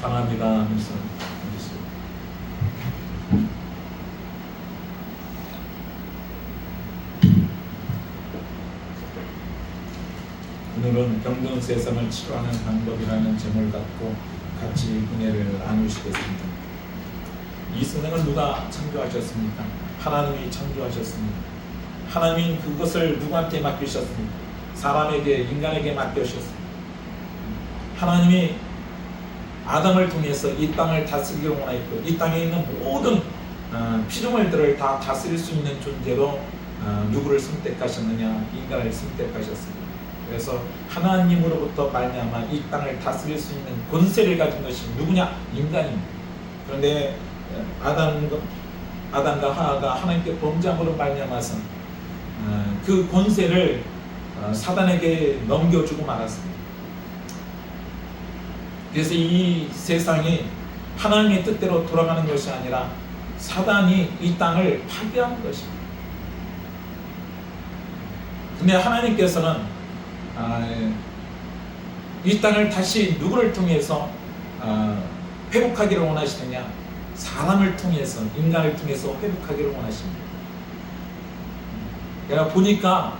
감사합니다 하면서 오늘은 병든 세상을 치료하는 방법이라는 제목을 갖고 같이 은혜를 나누시겠습니다. 이 세상을 누가 창조하셨습니까? 하나님이 창조하셨습니다. 하나님이 그것을 누구한테 맡기셨습니까? 사람에게, 인간에게 맡기셨습니다. 하나님이 아담을 통해서 이 땅을 다스리기를 원하였고, 이 땅에 있는 모든 피조물들을 다 다스릴 수 있는 존재로 누구를 선택하셨느냐? 인간을 선택하셨습니다. 그래서 하나님으로부터 말미암아 이 땅을 다스릴 수 있는 권세를 가진 것이 누구냐? 인간입니다. 그런데 아담과 하와가 하나님께 범죄함으로 말미암아서 그 권세를 사단에게 넘겨주고 말았습니다. 그래서 이 세상이 하나님의 뜻대로 돌아가는 것이 아니라 사단이 이 땅을 파괴하는 것입니다. 근데 하나님께서는 이 땅을 다시 누구를 통해서 회복하기를 원하시느냐? 사람을 통해서, 인간을 통해서 회복하기를 원하십니다. 내가 보니까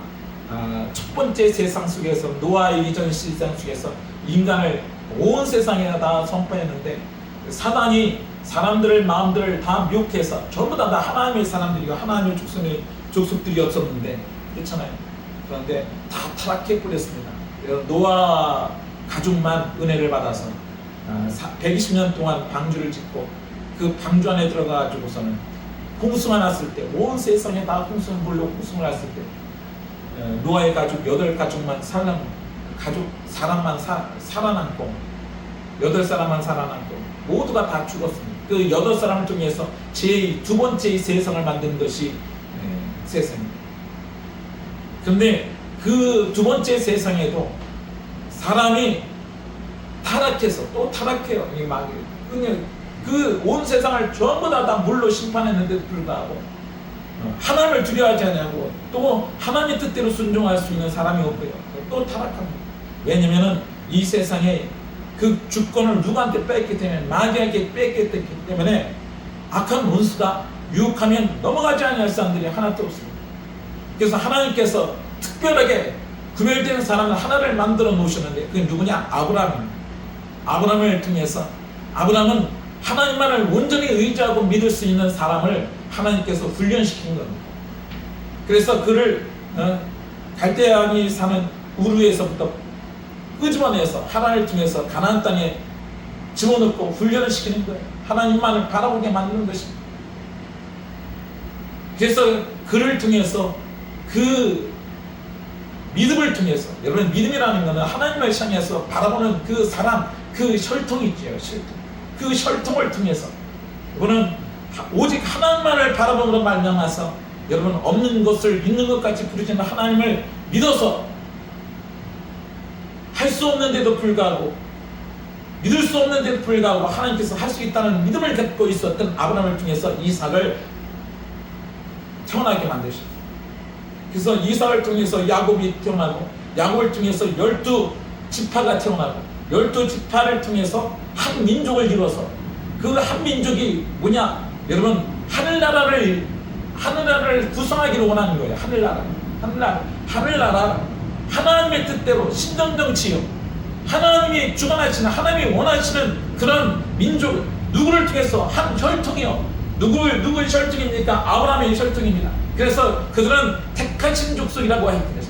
첫 번째 세상 속에서, 노아의 이전 세상 속에서 인간을 온 세상에 다 선포했는데, 사단이 사람들의 마음들을 다 미혹해서 전부 다 하나님의 사람들이고 하나님의 족속들이었었는데, 그렇잖아요. 그런데 다 타락해 버렸습니다. 노아 가족만 은혜를 받아서 120년 동안 방주를 짓고, 그 방주 안에 들어가가지고서는 홍수가 났을 때, 온 세상에 다 홍수가 났을 때 노아의 가족 8가족만 사람만 살아남고, 8사람만 살아남고 모두가 다 죽었습니다. 그 8사람을 통해서 두 번째 세상을 만든 것이 세상입니다. 그런데 그 두 번째 세상에도 사람이 타락해서 또 타락해요. 그 온 세상을 전부 다 물로 심판했는데도 불구하고 하나님을 두려워하지 않냐고, 또 하나님의 뜻대로 순종할 수 있는 사람이 없고요. 또 타락합니다. 왜냐면은 이 세상에 그 주권을 누구한테 뺐기 때문에, 마귀에게 뺐기 때문에 악한 원수가 유혹하면 넘어가지 않을 사람들이 하나도 없습니다. 그래서 하나님께서 특별하게 구별되는 사람을 하나를 만들어 놓으셨는데, 그게 누구냐? 아브라함입니다. 아브라함을 통해서, 아브라함은 하나님만을 온전히 의지하고 믿을 수 있는 사람을 하나님께서 훈련시킨 겁니다. 그래서 그를 갈대아인이 사는 우르에서부터 끄집어내서 하나님을 통해서 가나안 땅에 집어넣고 훈련을 시키는 거예요. 하나님만을 바라보게 만드는 것입니다. 그래서 그를 통해서, 그 믿음을 통해서, 여러분 믿음이라는 것은 하나님을 향해서 바라보는 그 사람, 그 혈통이 있죠. 그 혈통을 통해서 이거는 오직 하나님만을 바라보므로 말미암아서, 여러분 없는 것을 있는 것 같이 부르짖는 하나님을 믿어서 할 수 없는데도 불구하고, 믿을 수 없는데도 불구하고 하나님께서 할 수 있다는 믿음을 갖고 있었던 아브라함을 통해서 이삭을 태어나게 만드셨어요. 그래서 이삭을 통해서 야곱이 태어나고, 야곱을 통해서 12지파가 태어나고, 12지파를 통해서 한 민족을 이뤄서, 그 한 민족이 뭐냐? 여러분 하늘나라를 구성하기를 원하는 거예요. 하늘나라, 하나님의 뜻대로 신정정치요, 하나님이 주관하시는, 하나님이 원하시는 그런 민족, 누구를 통해서? 한 혈통이요. 누구의 혈통입니까? 아브라함의 혈통입니다. 그래서 그들은 택하신 족속이라고 했습니다.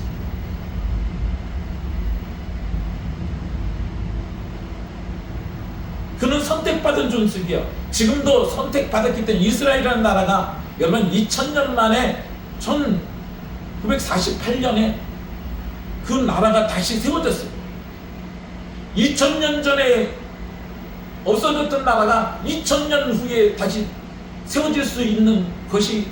그는 선택받은 족속이요. 지금도 선택받았기 때문에 이스라엘이라는 나라가 여러분 2000년 만에 1948년에 그 나라가 다시 세워졌어요. 2000년 전에 없어졌던 나라가 2000년 후에 다시 세워질 수 있는 것이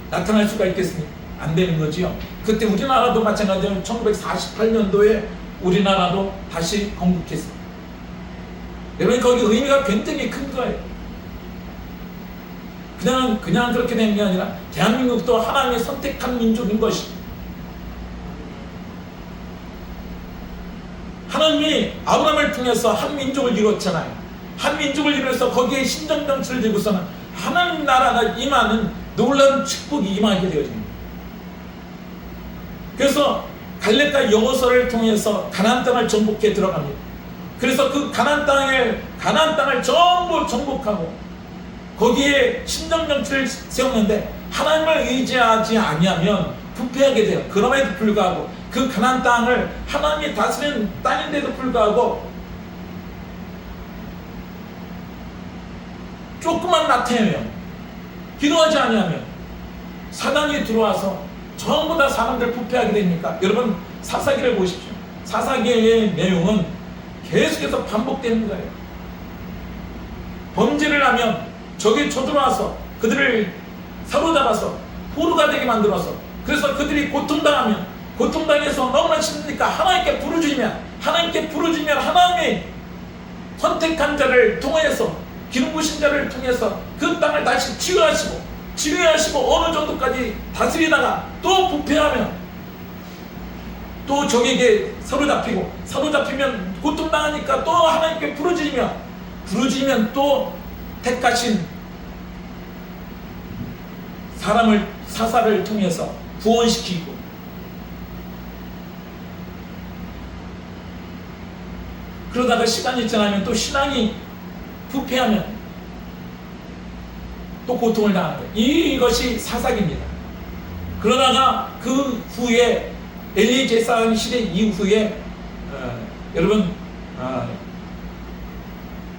나타날 수가 있겠습니까? 안 되는 거지요. 그때 우리나라도 마찬가지로 1948년도에 우리나라도 다시 건국했습니다. 여러분 거기 의미가 굉장히 큰 거예요. 그냥 그렇게 된 게 아니라 대한민국도 하나님의 선택한 민족인 것이, 하나님이 아브라함을 통해서 한 민족을 이뤘잖아요. 한 민족을 이루어서 거기에 신정정치를 들고서는 하나님 나라가 임하는 놀라운 축복이 임하게 되어집니다. 그래서 갈렙과 여호수아를 통해서 가나안 땅을 정복해 들어갑니다. 그래서 그 가나안 땅을 전부 정복하고 거기에 신정정치를 세우는데 하나님을 의지하지 아니하면 부패하게 돼요. 그럼에도 불구하고 그 가나안 땅을 하나님이 다스리는 땅인데도 불구하고 조금만 나태하면, 기도하지 아니하면 사단이 들어와서 전부 다 사람들 부패하게 되니까. 여러분 사사기를 보십시오. 사사기의 내용은 계속해서 반복되는 거예요. 범죄를 하면 적이 쳐들어와서 그들을 사로잡아서 포로가 되게 만들어서, 그래서 그들이 고통당해서 너무나 힘드니까 하나님께 부르짖으면 하나님이 선택한 자를 통해서, 기름 부으신 자를 통해서 그 땅을 다시 치유하시고 어느 정도까지 다스리다가 또 부패하면 또 적에게 사로잡히면 고통당하니까 또 하나님께 부르짖으면 또 택하신 사사를 통해서 구원시키고, 그러다가 시간이 지나면 또 신앙이 부패하면 또 고통을 당하는 거예요. 이것이 사사기입니다. 그러다가 그 후에 엘리 제사장 시대 이후에 여러분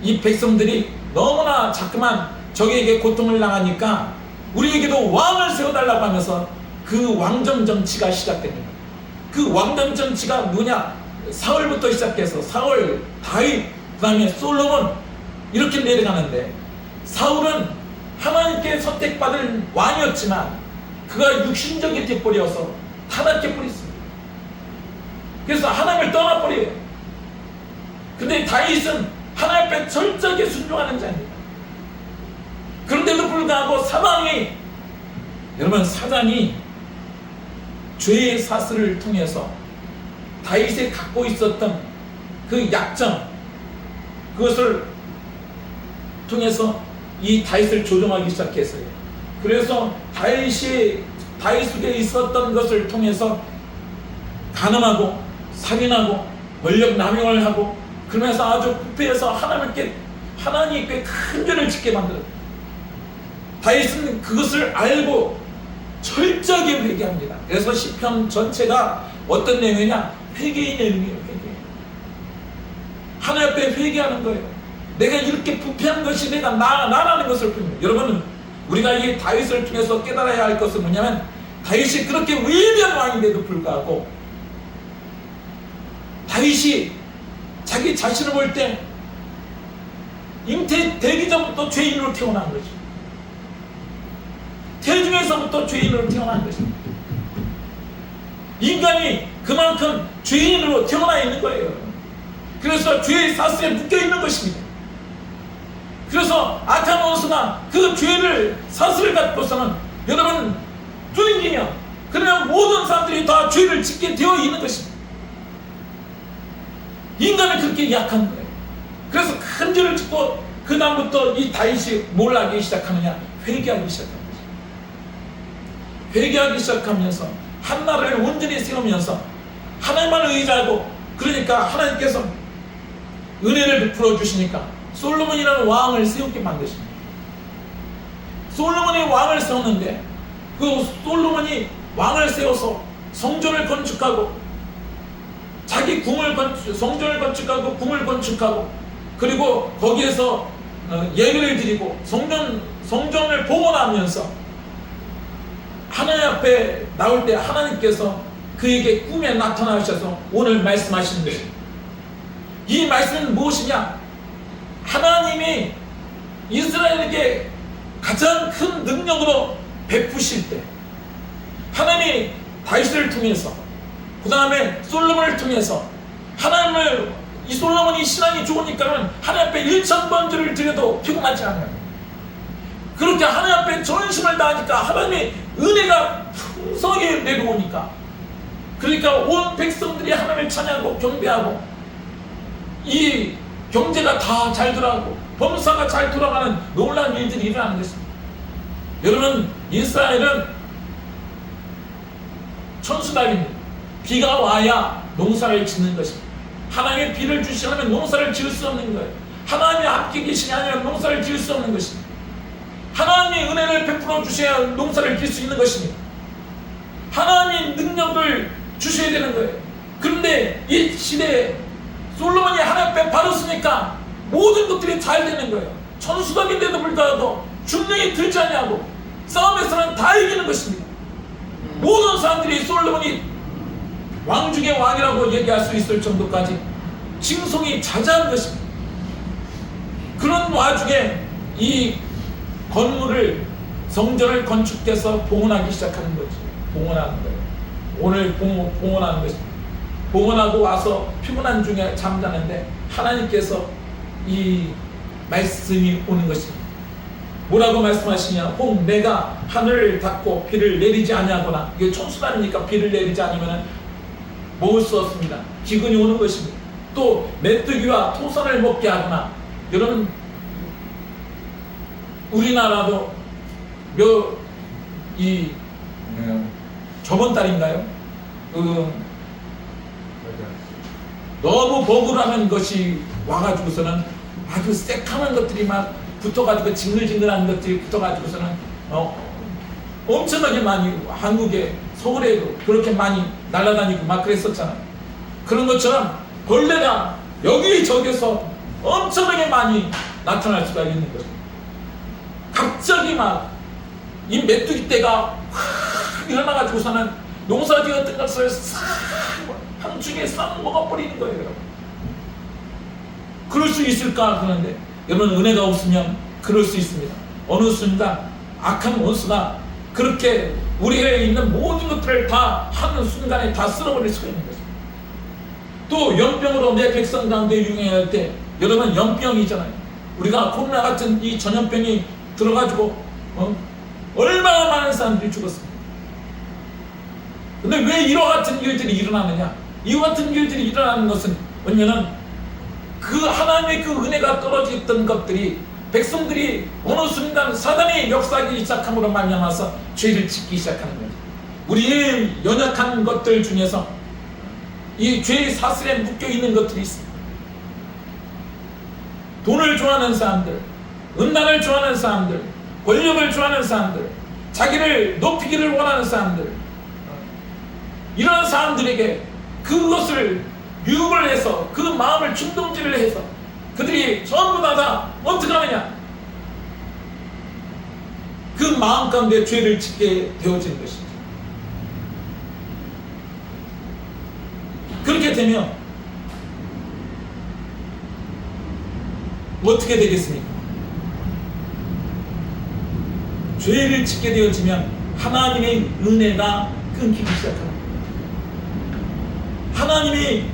이 백성들이 너무나 자꾸만 적에게 고통을 당하니까 우리에게도 왕을 세워달라고 하면서 그 왕정 정치가 시작됩니다. 그 왕정 정치가 누구냐? 사울부터 시작해서 사울, 다윗, 그 다음에 솔로몬 이렇게 내려가는데, 사울은 하나님께 선택받은 왕이었지만 그가 육신적인 뒷벌이어서 타락해버렸습니다. 그래서 하나님을 떠나버려요. 근데 다윗은 하나님 앞에 철저하게 순종하는 자입니다. 그런데도 불구하고 사단이 죄의 사슬을 통해서 다윗이 갖고 있었던 그 약점, 그것을 통해서 이 다윗을 조종하기 시작했어요. 그래서 다윗 속에 있었던 것을 통해서 간음하고 살인하고 권력 남용을 하고, 그러면서 아주 부패해서 하나님께 큰 죄를 짓게 만들어요. 다윗은 그것을 알고 철저하게 회개합니다. 그래서 시편 전체가 어떤 내용이냐? 회개의 내용이에요. 하나님 앞에 회개하는 거예요. 내가 이렇게 부패한 것이 내가 나라는 것을 보입니다. 여러분은 우리가 이 다윗을 통해서 깨달아야 할 것은 뭐냐면, 다윗이 그렇게 위대한 왕인데도 불구하고 다윗이 자기 자신을 볼 때 잉태되기 전부터 죄인으로 태어난 거죠. 태중에서부터 죄인으로 태어난 것입니다. 인간이 그만큼 죄인으로 태어나 있는 거예요. 그래서 죄의 사슬에 묶여 있는 것입니다. 그래서 악한 원수가 그 죄를 사슬을 갖고서는 여러분 두들기면, 그러면 모든 사람들이 다 죄를 짓게 되어 있는 것입니다. 인간은 그렇게 약한 거예요. 그래서 큰 죄를 짓고 그 다음부터 이 다윗이 뭘 하기 시작하느냐? 회개하기 시작합니다. 회개하기 시작하면서 한 나라를 온전히 세우면서 하나님만 의지하고, 그러니까 하나님께서 은혜를 베풀어 주시니까 솔로몬이라는 왕을 세우게 만드십니다. 솔로몬이 왕을 세웠는데, 그 솔로몬이 왕을 세워서 성전을 건축하고 자기 성전을 건축하고 궁을 건축하고, 그리고 거기에서 예배를 드리고 성전을 봉헌하면서 하나님 앞에 나올 때 하나님께서 그에게 꿈에 나타나셔서 오늘 말씀하시는 것입니다. 이 말씀은 무엇이냐? 하나님이 이스라엘에게 가장 큰 능력으로 베푸실 때, 하나님이 다윗을 통해서, 그 다음에 솔로몬을 통해서, 이 솔로몬이 신앙이 좋으니까는 하나님 앞에 1000번제를 드려도 피곤하지 않아요. 그렇게 하나님 앞에 전심을 다하니까 하나님의 은혜가 풍성하게 내려오니까, 그러니까 온 백성들이 하나님을 찬양하고 경배하고 이 경제가 다 잘 돌아가고 범사가 잘 돌아가는 놀라운 일들이 일어나는 것입니다. 여러분, 이스라엘은 천수답입니다. 비가 와야 농사를 짓는 것입니다. 하나님의 비를 주시려면 농사를 지을 수 없는 거예요. 하나님이 함께 계시지 않으면 농사를 지을 수 없는 것입니다. 하나님의 은혜를 베풀어 주셔야 농사를 지을 수 있는 것입니다. 하나님의 능력을 주셔야 되는 거예요. 그런데 이 시대에 솔로몬이 하나님 앞에 바랐으니까 모든 것들이 잘 되는 거예요. 천수답인데도 불구하고 중령이 들지 않냐고 싸움에서는 다 이기는 것입니다. 모든 사람들이 솔로몬이 왕 중의 왕이라고 얘기할 수 있을 정도까지 칭송이 자자한 것입니다. 그런 와중에 이 건물을, 성전을 건축해서 봉헌하기 시작하는 거죠. 봉헌하는 거예요. 오늘 봉헌하는 것입니다. 봉헌하고 와서 피곤한 중에 잠자는데 하나님께서 이 말씀이 오는 것입니다. 뭐라고 말씀하시냐? 혹 내가 하늘을 닫고 비를 내리지 아니하거나, 이게 천수단이니까 비를 내리지 않으면 먹을 수 없습니다. 기근이 오는 것입니다. 또 메뚜기와 토선을 먹게 하거나, 여러분 우리나라도 저번 달인가요? 너무 버블하는 것이 와가지고서는 아주 새카만 것들이 막 붙어가지고 징글징글한 것들이 붙어가지고서는 엄청나게 많이 한국에 서울에도 그렇게 많이 날아다니고 막 그랬었잖아요. 그런 것처럼 벌레가 여기저기서 엄청나게 많이 나타날 수가 있는 거죠. 갑자기 막 이 메뚜기 떼가 확 일어나가지고서는 농사지 같은 것을 싹 한 축에 싹 먹어버리는 거예요. 여러분, 그럴 수 있을까 그러는데, 여러분 은혜가 없으면 그럴 수 있습니다. 어느 순간 악한 원수가 그렇게 우리에 있는 모든 것들을 다 하는 순간에 다 쓸어버릴 수가 있는 거죠. 또 연병으로 내 백성 가운데 유행할 때, 여러분 연병이잖아요. 우리가 코로나 같은 이 전염병이 들어가지고 얼마나 많은 사람들이 죽었습니다. 근데 왜 이와 같은 일들이 일어나느냐? 이와 같은 일들이 일어나는 것은 뭐냐면 그 하나님의 그 은혜가 떨어져 있던 것들이, 백성들이 어느 순간 사단이 역사하기 시작함으로 말미암아서 죄를 짓기 시작하는 거죠. 우리의 연약한 것들 중에서 이 죄의 사슬에 묶여 있는 것들이 있습니다. 돈을 좋아하는 사람들, 음란을 좋아하는 사람들, 권력을 좋아하는 사람들, 자기를 높이기를 원하는 사람들, 이런 사람들에게 그것을 유혹을 해서 그 마음을 충동질을 해서 그들이 전부 다 어떻게 하느냐? 그 마음 가운데 죄를 짓게 되어지는 것이죠. 그렇게 되면 어떻게 되겠습니까? 죄를 짓게 되어지면 하나님의 은혜가 끊기기 시작합니다. 하나님의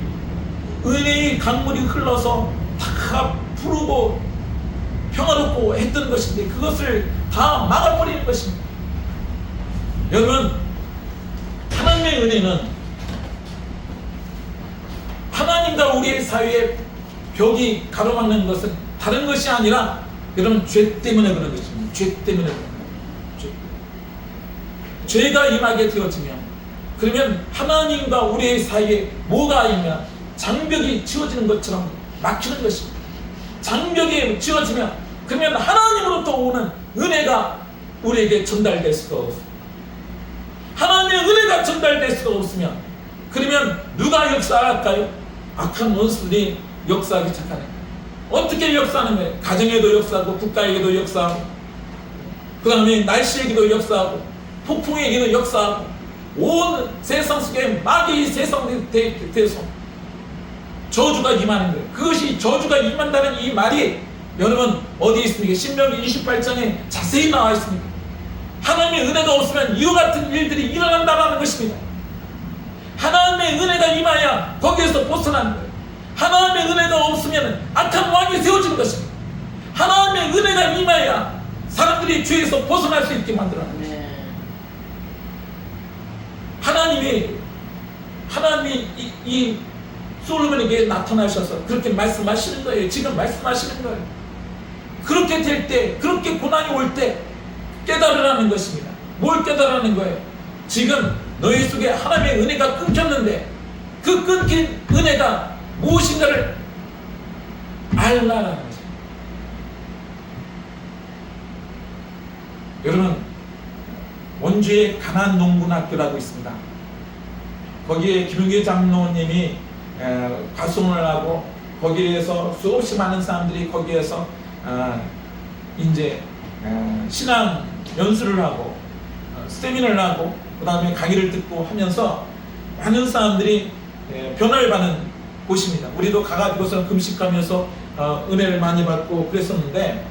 은혜의 강물이 흘러서 다 푸르고 평화롭고 했던 것인데 그것을 다 막아버리는 것입니다. 여러분, 하나님의 은혜는 하나님과 우리의 사이에 벽이 가로막는 것은 다른 것이 아니라, 여러분, 죄 때문에 그런 것입니다. 죄 때문에 그런 것입니다. 죄가 임하게 되어지면, 그러면 하나님과 우리의 사이에 뭐가 있냐? 장벽이 지어지는 것처럼 막히는 것입니다. 장벽이 지어지면, 그러면 하나님으로부터 오는 은혜가 우리에게 전달될 수가 없습니다. 하나님의 은혜가 전달될 수가 없으면, 그러면 누가 역사할까요? 악한 원수들이 역사하기 시작하는 거예요. 어떻게 역사하는 거예요? 가정에도 역사하고, 국가에게도 역사하고, 그 다음에 날씨에게도 역사하고, 폭풍에게도 역사하고, 온 세상 속에 마귀의 세상에 대해서 저주가 임하는 거예요. 그것이 저주가 임한다는 이 말이 여러분 어디에 있습니까? 신명기 28장에 자세히 나와 있습니다. 하나님의 은혜가 없으면 이와 같은 일들이 일어난다는 것입니다. 하나님의 은혜가 임하여 거기에서 벗어나는 거예요. 하나님의 은혜가 없으면 악한 왕이 세워지는 것입니다. 하나님의 은혜가 임하여 사람들이 죄에서 벗어날 수 있게 만들어는 것입니다. 하나님이 이 솔로몬에게 나타나셔서 그렇게 말씀하시는 거예요. 지금 말씀하시는 거예요. 그렇게 될 때, 그렇게 고난이 올 때 깨달으라는 것입니다. 뭘 깨달으라는 거예요? 지금 너희 속에 하나님의 은혜가 끊겼는데 그 끊긴 은혜가 무엇인가를 알라라는 거죠. 여러분, 원주에 가난농군학교라고 있습니다. 거기에 김용기 장로님이 과수원을 하고 거기에서 수없이 많은 사람들이 거기에서 이제 신앙 연수를 하고 세미나를 하고 그 다음에 강의를 듣고 하면서 많은 사람들이 변화를 받는 곳입니다. 우리도 가가지고서 금식하면서 은혜를 많이 받고 그랬었는데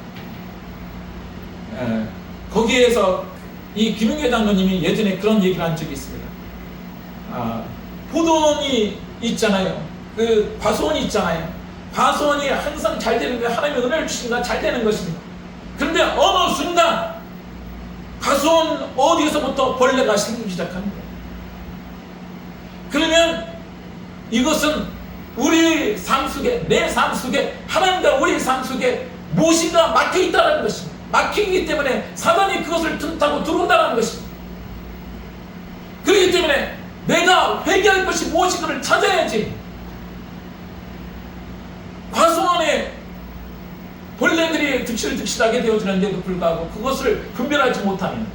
거기에서 이 김용계 장로님이 예전에 그런 얘기를 한 적이 있습니다. 포도원이 있잖아요. 그 과수원이 있잖아요. 과수원이 항상 잘 되는 게 하나님의 은혜를 주시니까 잘 되는 것입니다. 그런데 어느 순간 과수원 어디에서부터 벌레가 생기기 시작합니다. 그러면 이것은 우리 삶 속에, 내 삶 속에, 하나님과 우리 삶 속에 무엇인가 막혀 있다는 것입니다. 막히기 때문에 사단이 그것을 틈타고 들어온다는 것입니다. 그렇기 때문에 내가 회개할 것이 무엇인가를 찾아야지. 과수원에 벌레들이 득실득실하게 되어지는데도 불구하고 그것을 분별하지 못하면,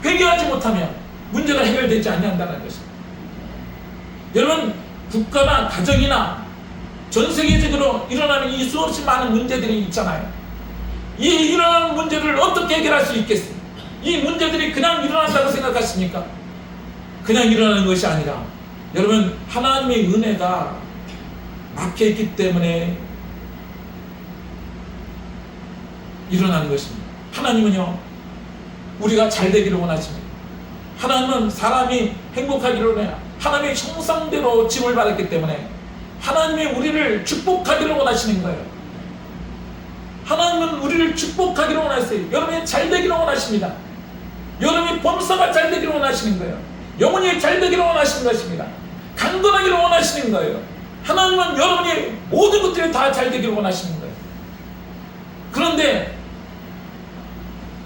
회개하지 못하면 문제가 해결되지 않는다는 것입니다. 여러분, 국가나 가정이나 전 세계적으로 일어나는 이 수없이 많은 문제들이 있잖아요. 이 일어나는 문제를 어떻게 해결할 수 있겠습니까? 이 문제들이 그냥 일어난다고 생각하십니까? 그냥 일어나는 것이 아니라 여러분, 하나님의 은혜가 막혀있기 때문에 일어나는 것입니다. 하나님은요, 우리가 잘 되기를 원하십니다. 하나님은 사람이 행복하기를 원해요. 하나님의 형상대로 짐을 받았기 때문에 하나님이 우리를 축복하기를 원하시는 거예요. 하나님은 우리를 축복하기를 원하세요. 여러분이 잘 되기를 원하십니다. 여러분이 범사가 잘 되기를 원하시는 거예요. 영혼이 잘 되기를 원하시는 것입니다. 강건하기를 원하시는 거예요. 하나님은 여러분이 모든 것들이 다 잘 되기를 원하시는 거예요. 그런데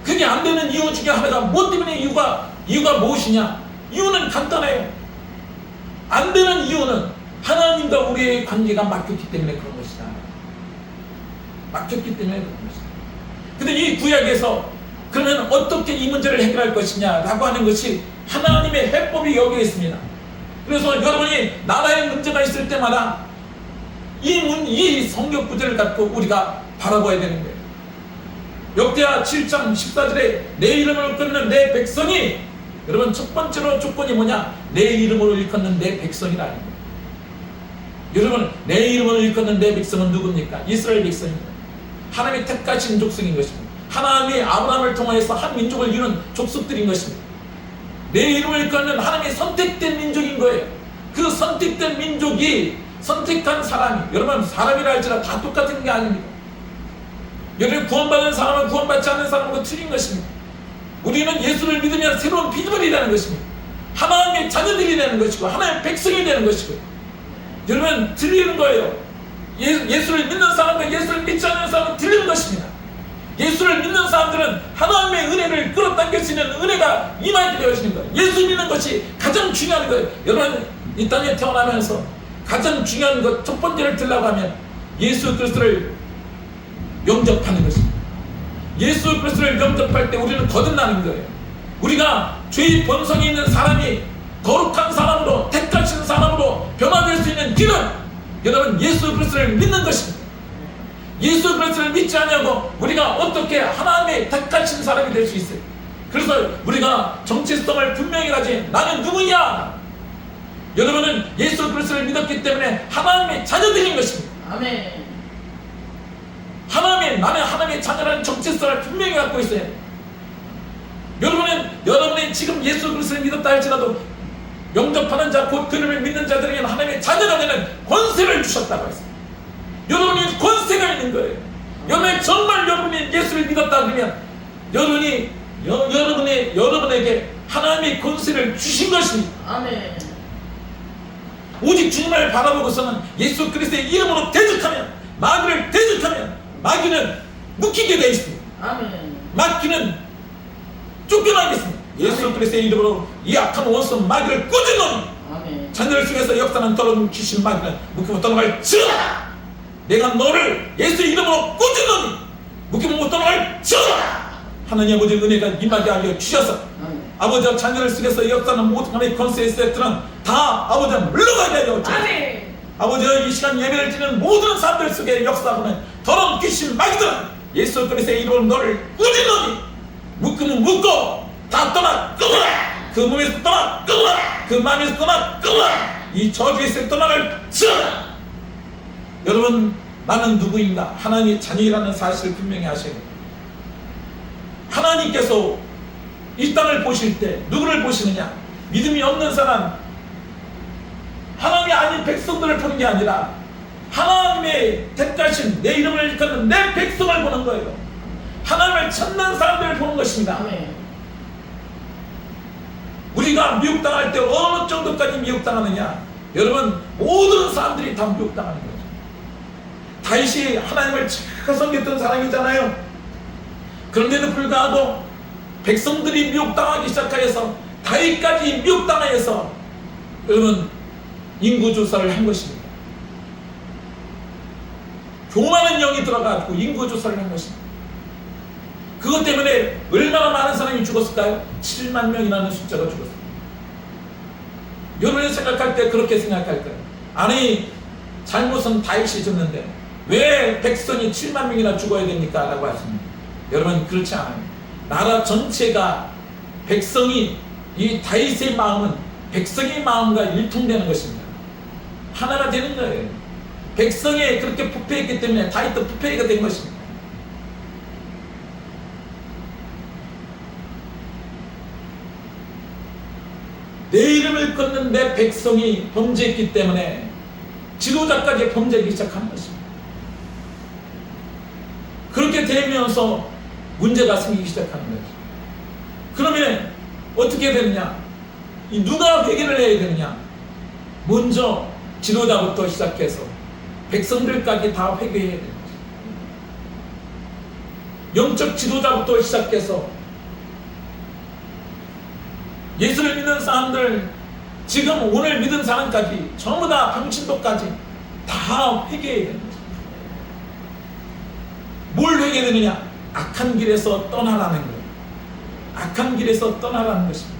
그게 안 되는 이유 중에 하나가 뭐 때문에 이유가 무엇이냐? 이유는 간단해요. 안 되는 이유는 하나님과 우리의 관계가 막혔기 때문에 그런 것이다. 막혔기 때문에 그런 것이다. 근데 이 구약에서 그러면 어떻게 이 문제를 해결할 것이냐라고 하는 것이 하나님의 해법이 여기에 있습니다. 그래서 여러분이 나라에 문제가 있을 때마다 이 성경 구절을 갖고 우리가 바라봐야 되는 거예요. 역대하 7장 14절에 내 이름을 끊는 내 백성이, 여러분 첫 번째로 조건이 뭐냐? 내 이름으로 일컫는 내 백성이라는 거예요. 여러분, 내 이름으로 일컫는 내 백성은 누굽니까? 이스라엘 백성입니다. 하나님이 택하신 족속인 것입니다. 하나님이 아브라함을 통하여서 한 민족을 이룬 족속들인 것입니다. 내 이름을 일컫는 하나님이 선택된 민족인 거예요. 그 선택된 민족이 선택한 사람이, 여러분 사람이라 할지라도 다 똑같은 게 아닙니다. 여러분, 구원받은 사람은 구원받지 않는 사람과 틀린 것입니다. 우리는 예수를 믿으면 새로운 피조물이 되는 것입니다. 하나님의 자녀들이 되는 것이고 하나님의 백성이 되는 것이고, 여러분 틀리는 거예요. 예수를 믿는 사람과 예수를 믿지 않는 사람은 틀리는 것입니다. 예수를 믿는 사람들은 하나님의 은혜를 끌어당길 수 있는 은혜가 임하게 되어지는 거예요. 예수 믿는 것이 가장 중요한 거예요. 여러분, 이 땅에 태어나면서 가장 중요한 것 첫 번째를 들라고 하면 예수 그리스도를 영접하는 것입니다. 예수 그리스도를 영접할 때 우리는 거듭나는 거예요. 우리가 죄의 본성이 있는 사람이 거룩한 사람으로, 택하신 사람으로 변화될 수 있는 길은 여러분 예수 그리스도를 믿는 것입니다. 예수 그리스도를 믿지 않냐고 우리가 어떻게 하나님의 택하신 사람이 될 수 있어요? 그래서 우리가 정체성을 분명히 가진 나는 누구냐? 여러분은 예수 그리스도를 믿었기 때문에 하나님의 자녀들인 것입니다. 아멘. 나는 하나님의 자녀라는 정체성을 분명히 갖고 있어야 돼요. 여러분이 지금 예수 그리스도를 믿었다 할지라도 영접하는 자, 곧 그를 믿는 자들에게는 하나님의 자녀가 되는 권세를 주셨다고 했습니다. 여러분이 권세가 있는 거예요. 정말 여러분이 예수를 믿었다 그러면 여러분에게 하나님의 권세를 주신 것입니다. 아멘. 오직 주님을 바라보고서는 예수 그리스도의 이름으로 대적하면, 마귀를 대적하면 마귀는 묶이게 되어 있습니다. 아멘. 마귀는 쫓겨나겠습니다. 예수 그리스도의 이름으로 이 악한 원수 마귀를 꾸짖노니 아멘. 자녀를 속에서 역사는 더러운 귀신 마귀는 묶이면 떠나갈지어다. 내가 너를 예수의 이름으로 꾸짖노니 묶이면 못 떠나갈지어다. 하나님 아버지의 은혜가 임하게 하여 주셔서 아버지와 자녀를 속에서 역사는 모든 하나님의 권세의 세트는 다 아버지와 물러가게 하여 주옵소서. 아버지와 이 시간 예배를 드리는 모든 사람들 속에 역사하는 더러운 귀신 마귀들은 예수 그리스도의 이름으로 너를 꾸짖노니 묶으면 묶고 다 떠나 끊어라. 그 몸에서 떠나 끊어라. 그 마음에서 떠나 끊어라. 이 저주에서 떠나갈지어다. 여러분, 나는 누구인가? 하나님의 자녀이라는 사실을 분명히 하셔야 됩니다. 하나님께서 이 땅을 보실 때 누구를 보시느냐? 믿음이 없는 사람, 하나님이 아닌 백성들을 보는 게 아니라 하나님의 택하신 내 이름을 일컫는 내 백성을 보는 거예요. 하나님을 찾는 사람들을 보는 것입니다. 우리가 미혹당할 때 어느 정도까지 미혹당하느냐? 여러분, 모든 사람들이 다 미혹당하는 거죠. 다윗이 하나님을 잘 섬겼던 사람이잖아요. 그런데도 불구하고 백성들이 미혹당하기 시작하여서 다윗까지 미혹당하여서 여러분 인구조사를 한 것입니다. 교만한 영이 들어가지고 인구조사를 한 것입니다. 그것 때문에 얼마나 많은 사람이 죽었을까요? 7만 명이라는 숫자가 죽었습니다. 여러분이 생각할 때 그렇게 생각할까요? 아니, 잘못은 다윗이 졌는데 왜 백성이 7만 명이나 죽어야 됩니까? 라고 하십니다. 여러분, 그렇지 않아요. 나라 전체가 백성이, 이 다윗의 마음은 백성의 마음과 일통되는 것입니다. 하나가 되는 거예요. 백성이 그렇게 부패했기 때문에 다윗도 부패가 된 것입니다. 내 이름을 걷는 내 백성이 범죄했기 때문에 지도자까지 범죄하기 시작하는 것입니다. 그렇게 되면서 문제가 생기기 시작하는 거죠. 그러면 어떻게 되느냐? 누가 회개를 해야 되느냐? 먼저 지도자부터 시작해서 백성들까지 다 회개해야 되는 거죠. 영적 지도자부터 시작해서 예수를 믿는 사람들, 지금 오늘 믿은 사람까지 전부 다 방신도까지 다 회개해야 되는 거죠. 뭘 회개되느냐? 악한 길에서 떠나라는 거예요. 악한 길에서 떠나라는 것입니다.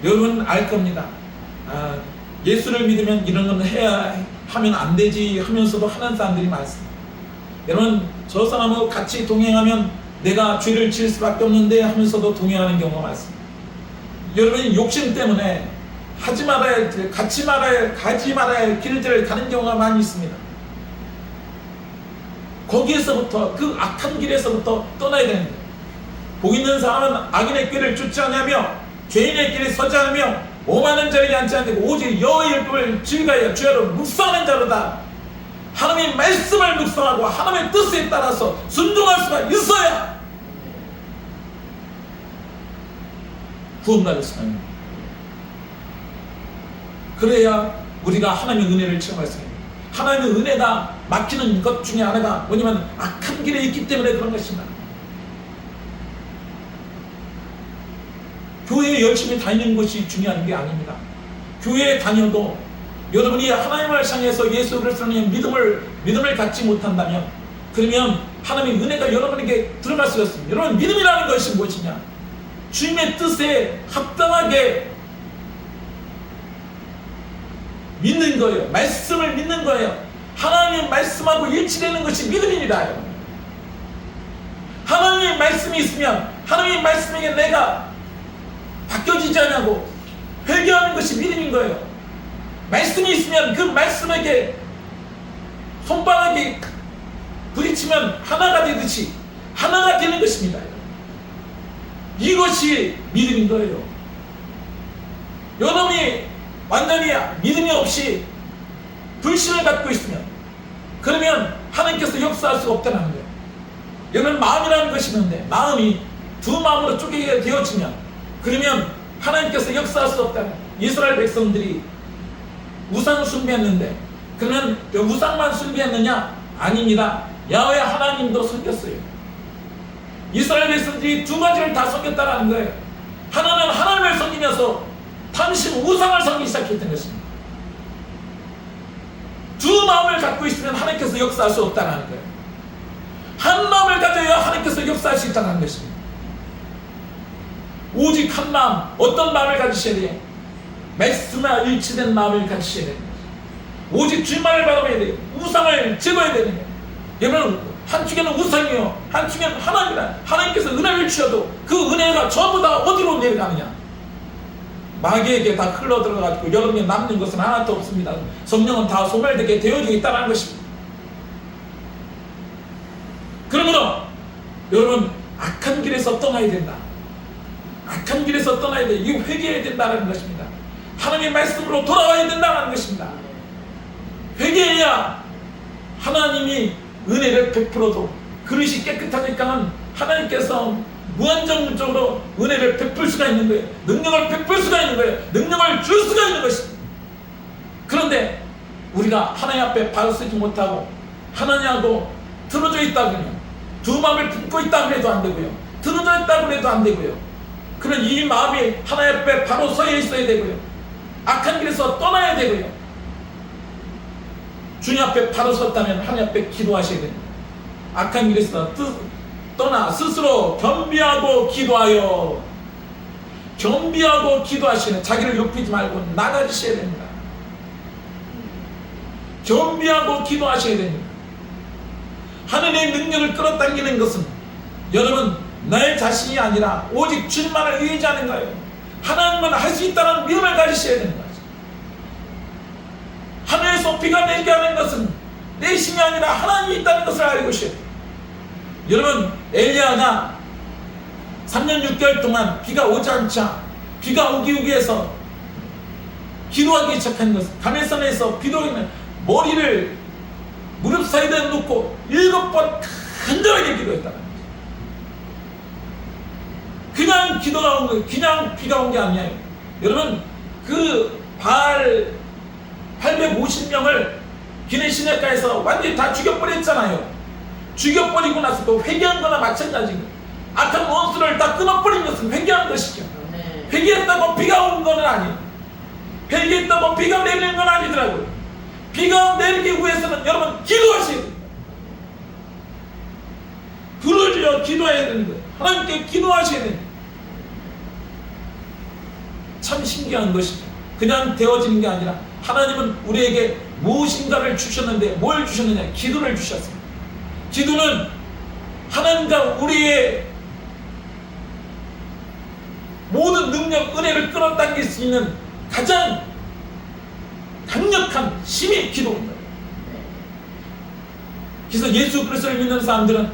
여러분 알 겁니다. 예수를 믿으면 이런 건 해야 하면 안 되지 하면서도 하는 사람들이 많습니다. 여러분, 저 사람하고 같이 동행하면 내가 죄를 지을 수밖에 없는데 하면서도 동행하는 경우가 많습니다. 여러분이 욕심 때문에 하지 말아야 할, 가지 말아야 할 길들을 가는 경우가 많이 있습니다. 거기에서부터, 그 악한 길에서부터 떠나야 되는 거예요. 복 있는 사람은 악인의 길을 쫓지 않으며 죄인의 길에 서지 않으며 오만한 자리에 앉지 않고 오직 여호와의 율법을 즐거하여 주야로 묵상하는 자로다. 하나님의 말씀을 묵상하고 하나님의 뜻에 따라서 순종할 수가 있어야 구원받을 수가 있는 거예요. 그래야 우리가 하나님의 은혜를 체험할 수가 있는 거예요. 하나님의 은혜가 막히는 것 중에 하나가 뭐냐면 악한 길에 있기 때문에 그런 것입니다. 교회에 열심히 다니는 것이 중요한 게 아닙니다. 교회에 다녀도 여러분이 하나님을 향해서 예수 그리스도의 믿음을 갖지 못한다면, 그러면 하나님의 은혜가 여러분에게 들어갈 수가 있습니다. 여러분, 믿음이라는 것이 무엇이냐? 주님의 뜻에 합당하게 믿는 거예요. 말씀을 믿는 거예요. 하나님의 말씀하고 일치되는 것이 믿음입니다. 하나님의 말씀이 있으면 하나님의 말씀에게 내가 바뀌어지지 않냐고 회개하는 것이 믿음인 거예요. 말씀이 있으면 그 말씀에게 손바닥이 부딪히면 하나가 되듯이 하나가 되는 것입니다. 이것이 믿음인 거예요. 여러분이 완전히 믿음이 없이 불신을 갖고 있으면, 그러면 하나님께서 역사할 수가 없다는 거예요. 여러분, 마음이라는 것이 있는데 마음이 두 마음으로 쪼개게 되어지면, 그러면 하나님께서 역사할 수 없다는 거예요. 이스라엘 백성들이 우상 숭배했는데, 그러면 우상만 숭배했느냐? 아닙니다. 야훼 하나님도 섬겼어요. 이스라엘 백성들이 두 가지를 다 섬겼다는 거예요. 하나는 하나님을 섬기면서 당신 우상을 섬기기 시작했던 것입니다. 두 마음을 갖고 있으면 하나님께서 역사할 수 없다는 거예요. 한 마음을 가져야 하나님께서 역사할 수 있다는 것입니다. 오직 한 마음, 어떤 마음을 가지셔야 돼요? 말씀과 일치된 마음을 가지셔야 됩니다. 오직 주님만을 바라봐야 돼요. 우상을 제거해야 되는 거예요. 여러분, 한쪽에는 우상이요, 한쪽에는 하나님이다. 하나님께서 은혜를 주셔도 그 은혜가 전부 다 어디로 내려가느냐? 마귀에게 다 흘러 들어가지고 여러분이 남는 것은 하나도 없습니다. 성령은 다 소멸되게 되어지고 있다는 것입니다. 그러므로 여러분, 악한 길에서 떠나야 된다. 악한 길에서 떠나야 돼. 이거 회개해야 된다는 것입니다. 하나님의 말씀으로 돌아와야 된다는 것입니다. 회개해야 하나님이 은혜를 베풀어도 그릇이 깨끗하니까 하나님께서 무한정적으로 은혜를 베풀 수가 있는 거예요. 능력을 베풀 수가 있는 거예요. 능력을 줄 수가 있는 것입니다. 그런데 우리가 하나님 앞에 바로 서지 못하고 하나님하고 틀어져 있다고요, 두 마음을 품고 있다고 해도 안 되고요, 틀어져 있다고 해도 안 되고요, 그런 이 마음이 하나님 앞에 바로 서 있어야 되고요, 악한 길에서 떠나야 되고요, 주님 앞에 바로 섰다면 하나님 앞에 기도하셔야 됩니다. 악한 길에서 떠나 스스로 겸비하고 기도하여, 겸비하고 기도하시는, 자기를 높이지 말고 낮아지셔야 됩니다. 겸비하고 기도하셔야 됩니다. 하나님의 능력을 끌어당기는 것은 여러분 나의 자신이 아니라 오직 주님만을 의지하는 거예요. 하나님만 할 수 있다는 믿음을 가지셔야 되는 거죠. 하늘에서 비가 내리게 하는 것은 내 힘이 아니라 하나님이 있다는 것을 알고 있어야 돼요. 여러분, 엘리야가 3년 6개월 동안 비가 오지 않자 비가 오기 위해서 기도하기 시작한 것은, 가메산에서 기도하는 머리를 무릎 사이에 놓고 7번 간절하게 기도했다는 거예요. 그냥 기도가 온 거예요. 그냥 비가 온 게 아니에요. 여러분, 그 바알 850명을 기내 시내가에서 완전히 다 죽여버렸잖아요. 죽여버리고 나서 또 회개한 거나 마찬가지고, 악한 원수를 다 끊어버린 것은 회개한 것이죠. 회개했다고 비가 온 건 아니에요. 회개했다고 비가 내리는 건 아니더라고요. 비가 내리기 위해서는 여러분 기도하셔야 됩니다. 부르짖어 기도해야 되는 거예요. 하나님께 기도하셔야 됩니다. 참 신기한 것이죠. 그냥 되어지는 게 아니라 하나님은 우리에게 무엇인가를 주셨는데 뭘 주셨느냐? 기도를 주셨습니다. 기도는 하나님과 우리의 모든 능력, 은혜를 끌어당길 수 있는 가장 강력한 힘이 기도입니다. 그래서 예수 그리스도를 믿는 사람들은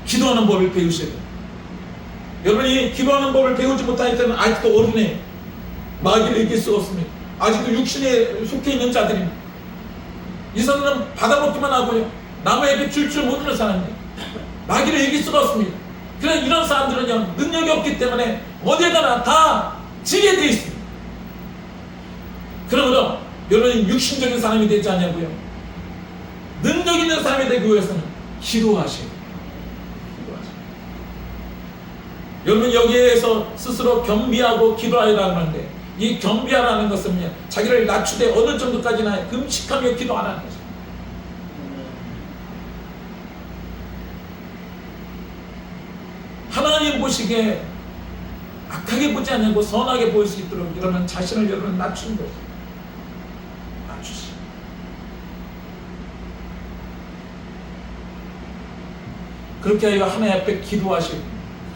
기도하는 법을 배우셔야 돼요. 여러분이 기도하는 법을 배우지 못할 때는 아직도 어린애, 마귀를 이길 수가 없습니다. 아직도 육신에 속해 있는 자들입니다. 이 사람은 받아먹기만 하고요, 남에게 줄 모르는 사람입니다. 마귀를 이길 수가 없습니다. 그래서 이런 사람들은요, 능력이 없기 때문에 어딜 가나 다 지게 되어 있습니다. 그러므로 여러분이 육신적인 사람이 되지 않냐고요, 능력 있는 사람이 되기 위해서는 기도하셔야 돼요. 여러분, 여기에서 스스로 겸비하고 기도하라고 하는데, 이 겸비하라는 것은 자기를 낮추되 어느 정도까지나 금식하며 기도하라는 거죠. 하나님 보시기에 악하게 보지 않고 선하게 보일 수 있도록 여러분 자신을 여러분 낮추는 거죠. 낮추시. 그렇게 하여 하나님 앞에 기도하시고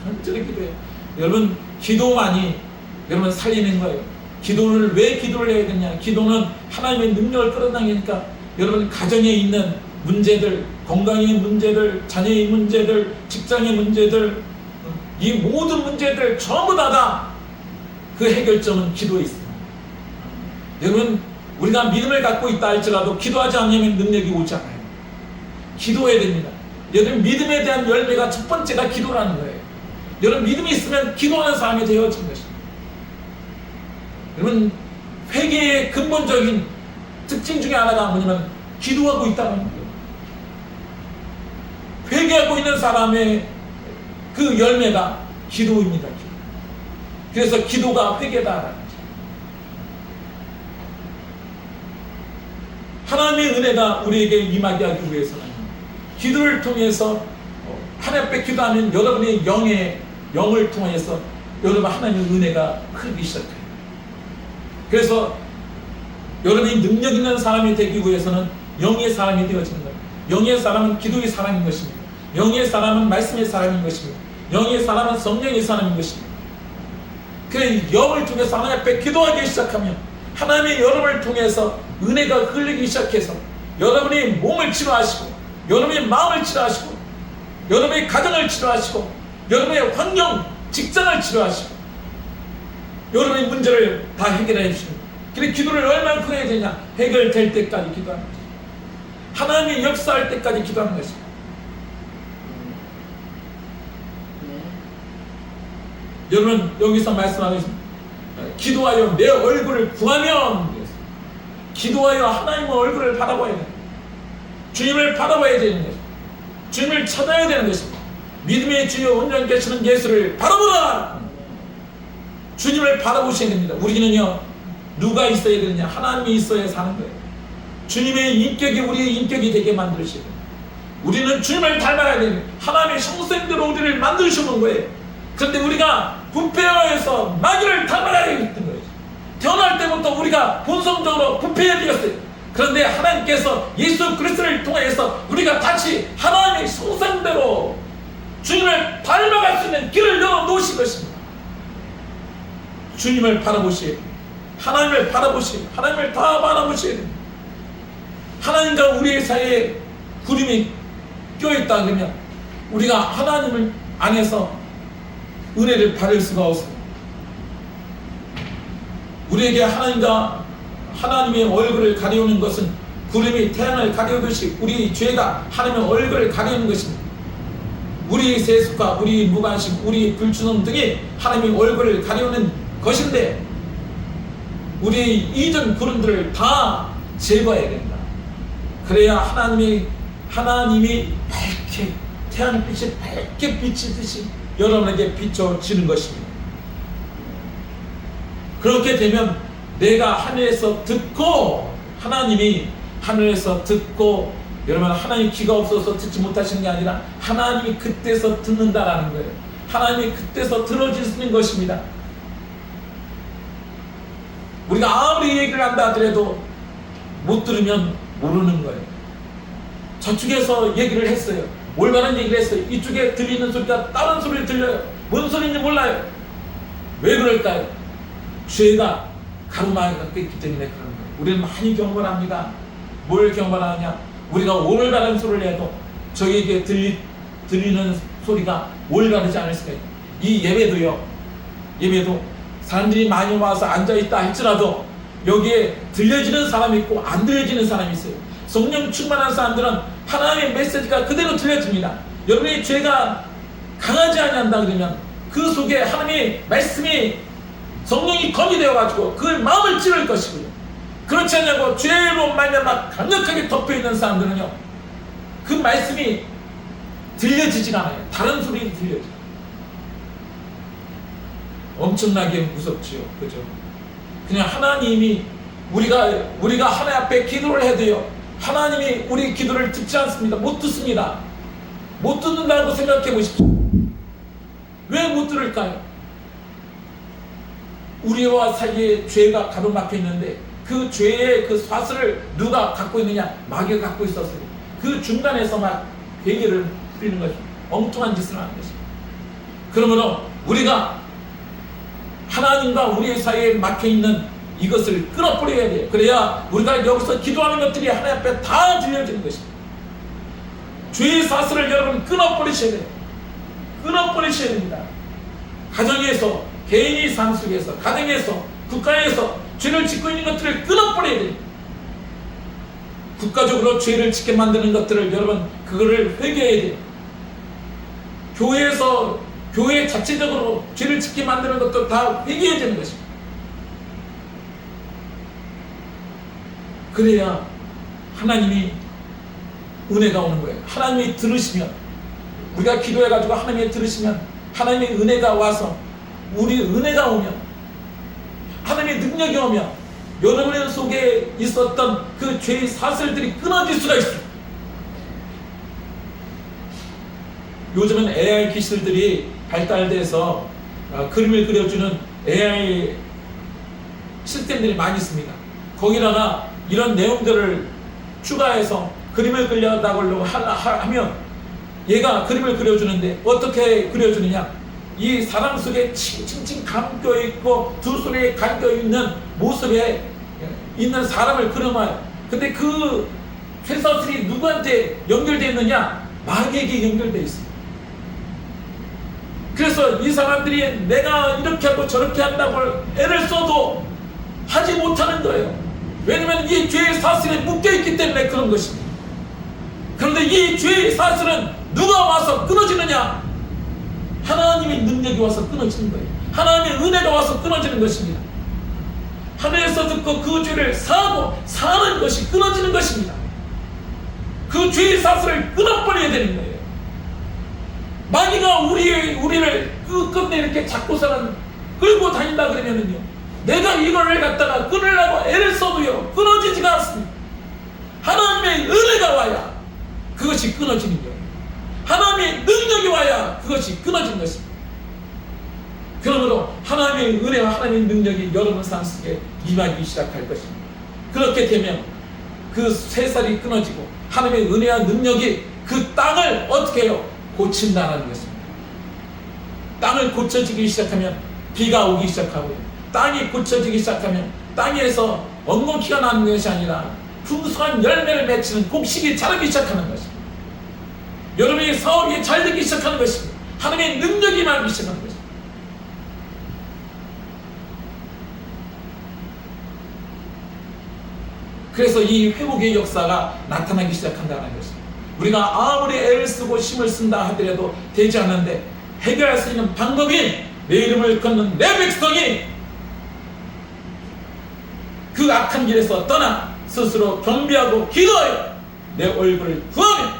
간절히 기도해요. 여러분, 기도만이 여러분 살리는 거예요. 기도를 왜 기도를 해야 되냐? 기도는 하나님의 능력을 끌어당기니까 여러분 가정에 있는 문제들, 건강의 문제들, 자녀의 문제들, 직장의 문제들, 이 모든 문제들 전부 다 그 해결점은 기도에 있습니다. 여러분, 우리가 믿음을 갖고 있다 할지라도 기도하지 않으면 능력이 오지 않아요. 기도해야 됩니다. 여러분, 믿음에 대한 열매가 첫 번째가 기도라는 거예요. 여러분, 믿음이 있으면 기도하는 사람이 되어진 것입니다. 여러분, 회개의 근본적인 특징 중에 하나가 뭐냐면 기도하고 있다는 거예요. 회개하고 있는 사람의 그 열매가 기도입니다. 기도. 그래서 기도가 회개다. 하나님의 은혜가 우리에게 임하게 하기 위해서는 기도를 통해서 하나님 앞에 기도하면 여러분의 영을 통해서 여러분 하나님의 은혜가 흐르기 시작해요. 그래서 여러분이 능력 있는 사람이 되기 위해서는 영의 사람이 되어지는 거예요. 영의 사람은 기도의 사람인 것입니다. 영의 사람은 말씀의 사람인 것입니다. 영의 사람은 성령의 사람인 것입니다. 그 영을 통해서 하나님 앞에 기도하기 시작하면 하나님의 여러분을 통해서 은혜가 흘리기 시작해서 여러분이 몸을 치료하시고 여러분의 마음을 치료하시고 여러분의 가정을 치료하시고 여러분의 환경, 직장을 치료하시고 여러분의 문제를 다 해결해 주십니다. 그래 기도를 얼마나 해야 되냐? 해결될 때까지 기도하는 것입니다. 하나님이 역사할 때까지 기도하는 것입니다. 여러분 여기서 말씀하고 있습니다. 기도하여 내 얼굴을 구하면, 기도하여 하나님의 얼굴을 바라봐야 됩니다. 주님을 바라봐야 되는 것입니다. 주님을 찾아야 되는 것입니다. 믿음의 주여 온전히 계시는 예수를 바라보라. 주님을 바라보셔야 됩니다. 우리는요 누가 있어야 되느냐? 하나님이 있어야 사는 거예요. 주님의 인격이 우리의 인격이 되게 만드셔야 돼요. 우리는 주님을 닮아야 됩니다. 하나님의 형상대로 우리를 만드시는 거예요. 그런데 우리가 부패하여서 마귀를 닮아야 했던 거예요. 태어날 때부터 우리가 본성적으로 부패해 되었어요. 그런데 하나님께서 예수 그리스도를 통해서 우리가 다시 하나님의 형상대로 주님을 닮아갈 수 있는 길을 열어놓으신 것입니다. 주님을 바라보셔야 됩니다. 하나님을 바라보셔야 됩니다. 하나님을 다 바라보셔야 됩니다. 하나님과 우리의 사이에 구름이 껴있다 그러면 우리가 하나님을 안에서 은혜를 받을 수가 없습니다. 우리에게 하나님의 얼굴을 가려우는 것은 구름이 태양을 가려우듯이 우리 죄가 하나님의 얼굴을 가려우는 것입니다. 우리의 세습과 우리의 무관심, 우리의 불순종 등이 하나님의 얼굴을 가려우는 것인데 우리의 이전 구름들을 다 제거해야 된다. 그래야 하나님이 밝게 태양빛이 밝게 비치듯이 여러분에게 비춰지는 것입니다. 그렇게 되면 내가 하늘에서 듣고 하나님이 하늘에서 듣고 여러분 하나님 귀가 없어서 듣지 못하시는 게 아니라 하나님이 그때서 듣는다라는 거예요. 하나님이 그때서 들어주시는 것입니다. 우리가 아무리 얘기를 한다 하더라도 못 들으면 모르는 거예요. 저쪽에서 얘기를 했어요. 올바른 얘기를 했어요. 이쪽에 들리는 소리가 다른 소리를 들려요. 뭔 소리인지 몰라요. 왜 그럴까요? 죄가 가로막게 있기 때문에 그런 거예요. 우리는 많이 경험을 합니다. 뭘 경험을 하냐? 우리가 올바른 소리를 해도 저에게 들리는 소리가 올바르지 않을 수가 있어요. 이 예배도 사람들이 많이 와서 앉아있다 할지라도 여기에 들려지는 사람이 있고 안 들려지는 사람이 있어요. 성령 충만한 사람들은 하나님의 메시지가 그대로 들려집니다. 여러분의 죄가 강하지 아니한다 그러면 그 속에 하나님의 말씀이 성령이 검이 되어가지고 그 마음을 찌를 것이고요. 그렇지 않냐고 죄로 말미암아 강력하게 덮여있는 사람들은요 그 말씀이 들려지지가 않아요. 다른 소리가 들려져요. 엄청나게 무섭지요. 그죠? 그냥 하나님이 우리가 하나님 앞에 기도를 해도요 하나님이 우리 기도를 듣지 않습니다. 못 듣습니다. 못 듣는다고 생각해 보십시오. 왜 못 들을까요? 우리와 사이에 죄가 가로막혀 있는데 그 죄의 그 사슬을 누가 갖고 있느냐? 마귀가 갖고 있었어요. 그 중간에서 막 괴계를 부리는 것입니다. 엉뚱한 짓을 하는 것입니다. 그러므로 우리가 하나님과 우리의 사이에 막혀있는 이것을 끊어버려야 돼요. 그래야 우리가 여기서 기도하는 것들이 하나님 앞에 다 들려지는 것입니다. 죄의 사슬을 여러분 끊어버리셔야 돼요. 끊어버리셔야 됩니다. 가정에서, 개인의 삶 속에서, 가정에서, 국가에서 죄를 짓고 있는 것들을 끊어버려야 돼요. 국가적으로 죄를 짓게 만드는 것들을 여러분 그거를 회개해야 돼요. 교회 자체적으로 죄를 짓게 만드는 것도 다 회개해야 되는 것입니다. 그래야 하나님이 은혜가 오는 거예요. 하나님이 들으시면, 우리가 기도해가지고 하나님이 들으시면 하나님의 은혜가 와서, 우리 은혜가 오면, 하나님의 능력이 오면 여러분의 속에 있었던 그 죄의 사슬들이 끊어질 수가 있어요. 요즘은 AI 기술들이 발달돼서 그림을 그려주는 AI 시스템들이 많이 있습니다. 거기다가 이런 내용들을 추가해서 그림을 그려달라고 하면 얘가 그림을 그려주는데 어떻게 그려주느냐, 이 사람 속에 칭칭칭 감겨있고 두 손에 감겨있는 모습에 있는 사람을 그려놔요. 근데 그 쇠사슬이 누구한테 연결되어 있느냐? 마귀에게 연결되어 있어요. 그래서 이 사람들이 내가 이렇게 하고 저렇게 한다고 애를 써도 하지 못하는 거예요. 왜냐면 이 죄의 사슬에 묶여있기 때문에 그런 것입니다. 그런데 이 죄의 사슬은 누가 와서 끊어지느냐? 하나님의 능력이 와서 끊어지는 거예요. 하나님의 은혜가 와서 끊어지는 것입니다. 하늘에서 듣고 그 죄를 사고 사는 것이 끊어지는 것입니다. 그 죄의 사슬을 끊어버려야 되는 거예요. 마귀가 우리를 끝끝내 이렇게 잡고서는 끌고 다닌다 그러면은요, 내가 이거를 갖다가 끊으려고 애를 써도요 끊어지지가 않습니다. 하나님의 은혜가 와야 그것이 끊어지는 거예요. 하나님의 능력이 와야 그것이 끊어진 것입니다. 그러므로 하나님의 은혜와 하나님의 능력이 여러분 삶 속에 임하기 시작할 것입니다. 그렇게 되면 그 쇠살이 끊어지고 하나님의 은혜와 능력이 그 땅을 어떻게 해요? 고친다는 것입니다. 땅을 고쳐지기 시작하면 비가 오기 시작하고요, 땅이 고쳐지기 시작하면 땅에서 엉겅퀴가 나는 것이 아니라 풍성한 열매를 맺히는 곡식이 자라기 시작하는 것입니다. 여러분의 사업이 잘 되기 시작하는 것입니다. 하나님의 능력이 임하기 시작하는 것입니다. 그래서 이 회복의 역사가 나타나기 시작한다는 것입니다. 우리가 아무리 애를 쓰고 힘을 쓴다 하더라도 되지 않는데, 해결할 수 있는 방법이 내 이름을 걷는 내 백성이 그 악한 길에서 떠나 스스로 경배하고 기도하여 내 얼굴을 구하면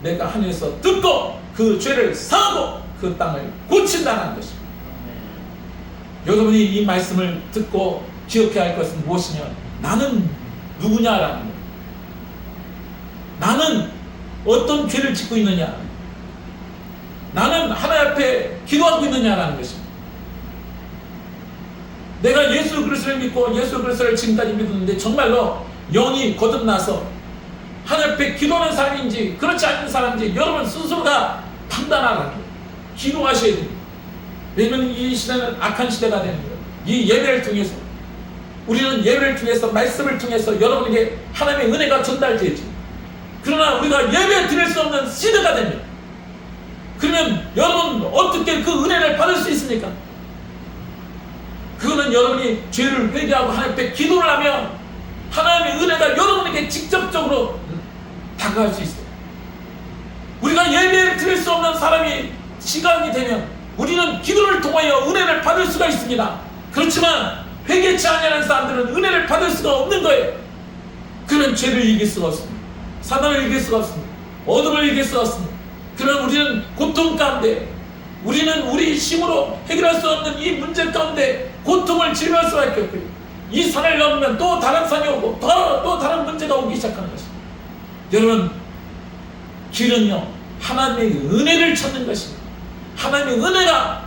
내가 하늘에서 듣고 그 죄를 사하고 그 땅을 고친다는 것입니다. 여러분이 이 말씀을 듣고 기억해야 할 것은 무엇이냐? 나는 누구냐라는 거예요. 나는 어떤 죄를 짓고 있느냐? 나는 하나님 앞에 기도하고 있느냐라는 것입니다. 내가 예수 그리스도를 믿고 예수 그리스도를 지금까지 믿었는데 정말로 영이 거듭나서 하나님 앞에 기도하는 사람인지 그렇지 않은 사람인지 여러분 스스로가 판단하라는 거예요. 기도하셔야 됩니다. 왜냐하면 이 시대는 악한 시대가 되는 거예요. 이 예배를 통해서 우리는 예배를 통해서 말씀을 통해서 여러분에게 하나님의 은혜가 전달되지. 그러나 우리가 예배 드릴 수 없는 시대가 됩니다. 그러면 여러분 어떻게 그 은혜를 받을 수 있습니까? 그거는 여러분이 죄를 회개하고 하나님 앞에 기도를 하면 하나님의 은혜가 여러분에게 직접적으로 다가갈 수 있어요. 우리가 예배를 드릴 수 없는 사람이 시간이 되면 우리는 기도를 통하여 은혜를 받을 수가 있습니다. 그렇지만 회개치 아니하는 사람들은 은혜를 받을 수가 없는 거예요. 그런 죄를 이길 수가 없습니다. 사단을 이길 수가 없습니다. 어둠을 이길 수가 없습니다. 그러나 우리는 고통 가운데, 우리는 우리 힘으로 해결할 수 없는 이 문제 가운데 고통을 즐길 수밖에 없고요. 이 산을 넘으면 또 다른 산이 오고 또 다른 문제가 오기 시작하는 것입니다. 여러분, 길은요 하나님의 은혜를 찾는 것입니다. 하나님의 은혜가